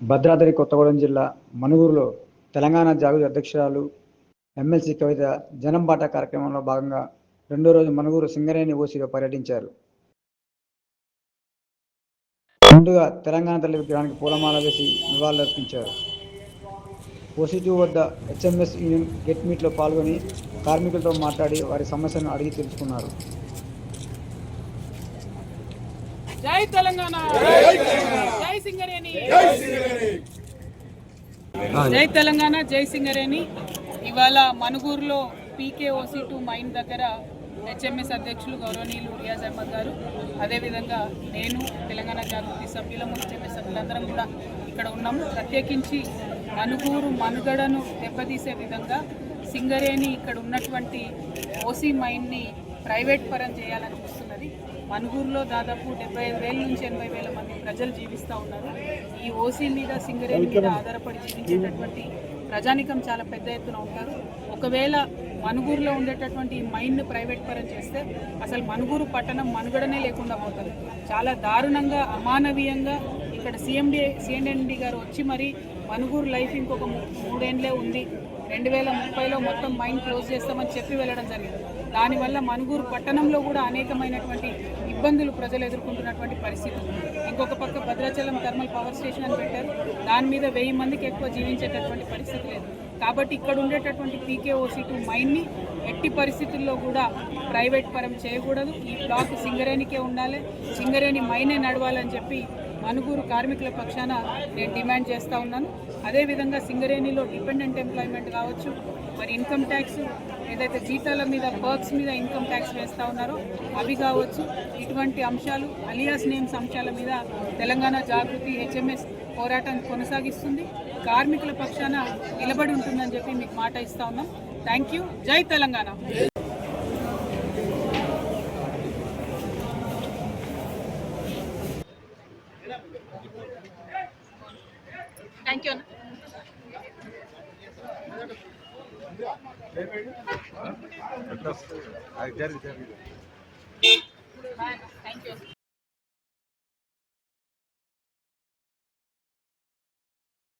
భద్రాద్రి కొత్తగూడెం జిల్లా మనుగూరులో తెలంగాణ జాగృతి అధ్యక్షురాలు ఎమ్మెల్సీ కవిత జనం బాట కార్యక్రమంలో భాగంగా రెండో రోజు మనుగూరు సింగరేణి ఓసీలో పర్యటించారు. ముందుగా తెలంగాణ తల్లి విగ్రహానికి పూలమాల వేసి నివాళులర్పించారు. ఓసీ2 వద్ద హెచ్ఎంఎస్ యూనియన్ గెట్ మీట్లో పాల్గొని కార్మికులతో మాట్లాడి వారి సమస్యలను అడిగి తెలుసుకున్నారు. జై తెలంగాణ, జై సింగరేణి, జై తెలంగాణ, జై సింగరేణి. ఇవాళ మనుగూరులో పీకేఓసీ2 మైన్ దగ్గర హెచ్ఎంఎస్ అధ్యక్షులు గౌరవనీయులు రియాజ్ అహ్మద్ గారు, అదేవిధంగా నేను తెలంగాణ జాగృతి సభ్యులము హెచ్ఎంఎస్ సభ్యులందరం కూడా ఇక్కడ ఉన్నాము. ప్రత్యేకించి మనుగూరు మనుగడను దెబ్బతీసే విధంగా సింగరేణి ఇక్కడ ఉన్నటువంటి ఓసీ మైన్ని ప్రైవేట్ పరం చేయాలని చూస్తున్నది. మనుగూరులో దాదాపు 75,000 నుంచి 80,000 మంది ప్రజలు జీవిస్తూ ఉన్నారు. ఈ ఓసీ మీద సింగరేణి మీద ఆధారపడి జీవించేటటువంటి ప్రజానికం చాలా పెద్ద ఎత్తున ఉంటారు. ఒకవేళ మనుగూరులో ఉండేటటువంటి ఈ మైన్ను ప్రైవేట్ పరం చేస్తే అసలు మనుగూరు పట్టణం మనుగడనే లేకుండా పోతుంది. చాలా దారుణంగా అమానవీయంగా ఇక్కడ సిఎండి గారు వచ్చి మరి మనుగూరు లైఫ్ ఇంకొక 3 ఏళ్ళే ఉంది, 2030లో మొత్తం మైన్ క్లోజ్ చేస్తామని చెప్పి వెళ్ళడం జరిగింది. దానివల్ల మనుగూరు పట్టణంలో కూడా అనేకమైనటువంటి ఇబ్బందులు ప్రజలు ఎదుర్కొంటున్నటువంటి పరిస్థితి. ఇంకొక పక్క భద్రాచలం థర్మల్ పవర్ స్టేషన్ అని పెట్టారు, దాని మీద 1000 మందికి ఎక్కువ జీవించేటటువంటి పరిస్థితి లేదు. కాబట్టి ఇక్కడ ఉండేటటువంటి పీకేఓసీ2 మైన్ని ఎట్టి పరిస్థితుల్లో కూడా ప్రైవేట్ పరం చేయకూడదు. ఈ బ్లాక్ సింగరేణికే ఉండాలి, సింగరేణి మైనే నడవాలని చెప్పి మనుగూరు కార్మికుల పక్షాన నేను డిమాండ్ చేస్తూ ఉన్నాను. అదేవిధంగా సింగరేణిలో డిపెండెంట్ ఎంప్లాయ్మెంట్ కావచ్చు, మరి ఇన్కమ్ ట్యాక్స్ ఏదైతే జీతాల మీద పర్క్స్ మీద ఇన్కమ్ ట్యాక్స్ వేస్తూ ఉన్నారో అవి కావచ్చు, ఇటువంటి అంశాలు అలియాస్ నేమ్స్ అంశాల మీద తెలంగాణ జాగృతి హెచ్ఎంఎస్ పోరాటం కొనసాగిస్తుంది. కార్మికుల పక్షాన నిలబడి ఉంటుందని చెప్పి మీకు మాట ఇస్తూ ఉన్నాం. Thank you. జై Telangana. Thank you. Thank you.